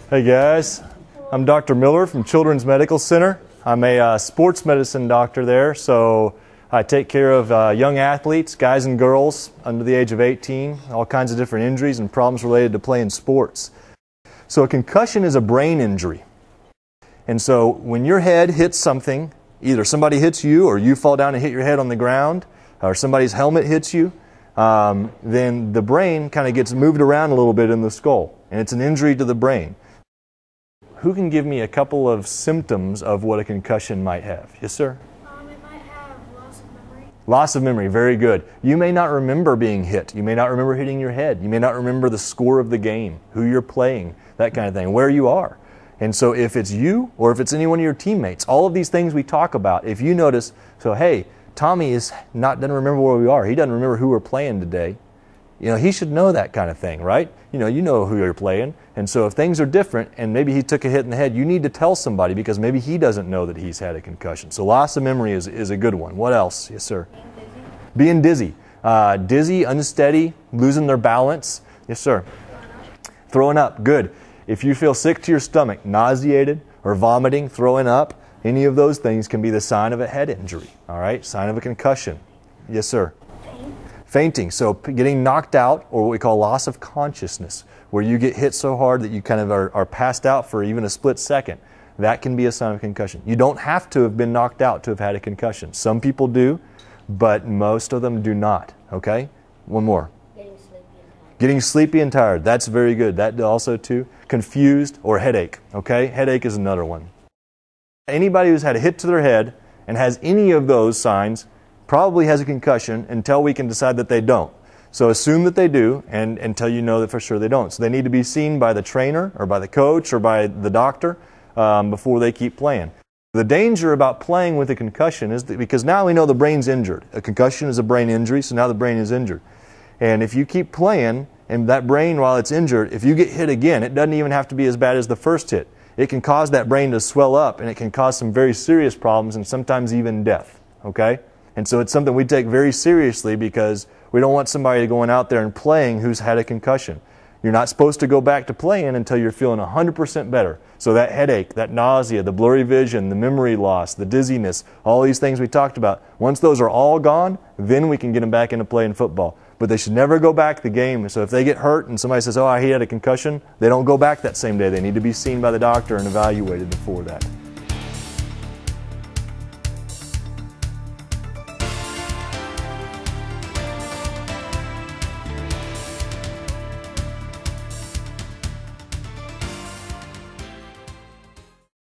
Hey guys, I'm Dr. Miller from Children's Medical Center. I'm a sports medicine doctor there, so I take care of young athletes, guys and girls under the age of 18, all kinds of different injuries and problems related to playing sports. So a concussion is a brain injury. And so when your head hits something, either somebody hits you or you fall down and hit your head on the ground, or somebody's helmet hits you, then the brain kind of gets moved around a little bit in the skull, and it's an injury to the brain. Who can give me a couple of symptoms of what a concussion might have? Yes, sir? It might have loss of memory. Loss of memory, very good. You may not remember being hit. You may not remember hitting your head. You may not remember the score of the game, who you're playing, that kind of thing, where you are. And so if it's you or if it's any one of your teammates, all of these things we talk about, if you notice, so hey, Tommy doesn't remember where we are. He doesn't remember who we're playing today. You know, he should know that kind of thing, right? You know who you're playing. And so if things are different and maybe he took a hit in the head, you need to tell somebody because maybe he doesn't know that he's had a concussion. So loss of memory is a good one. What else? Yes, sir? Being dizzy. Dizzy, unsteady, losing their balance. Yes, sir? Throwing up. Good. If you feel sick to your stomach, nauseated or vomiting, throwing up, any of those things can be the sign of a head injury. All right? Sign of a concussion. Yes, sir? Fainting, so getting knocked out, or what we call loss of consciousness, where you get hit so hard that you kind of are passed out for even a split second. That can be a sign of concussion. You don't have to have been knocked out to have had a concussion. Some people do, but most of them do not. Okay? One more. Getting sleepy and tired. That's very good. That also too. Confused or headache. Okay? Headache is another one. Anybody who's had a hit to their head and has any of those signs probably has a concussion until we can decide that they don't. So assume that they do and until you know that for sure they don't. So they need to be seen by the trainer or by the coach or by the doctor before they keep playing. The danger about playing with a concussion is that because now we know the brain's injured. A concussion is a brain injury, so now the brain is injured. And if you keep playing and that brain, while it's injured, if you get hit again, it doesn't even have to be as bad as the first hit. It can cause that brain to swell up and it can cause some very serious problems and sometimes even death. Okay? And so it's something we take very seriously because we don't want somebody going out there and playing who's had a concussion. You're not supposed to go back to playing until you're feeling 100% better. So that headache, that nausea, the blurry vision, the memory loss, the dizziness, all these things we talked about, once those are all gone, then we can get them back into playing football. But they should never go back the game. So if they get hurt and somebody says, oh, he had a concussion, they don't go back that same day. They need to be seen by the doctor and evaluated before that.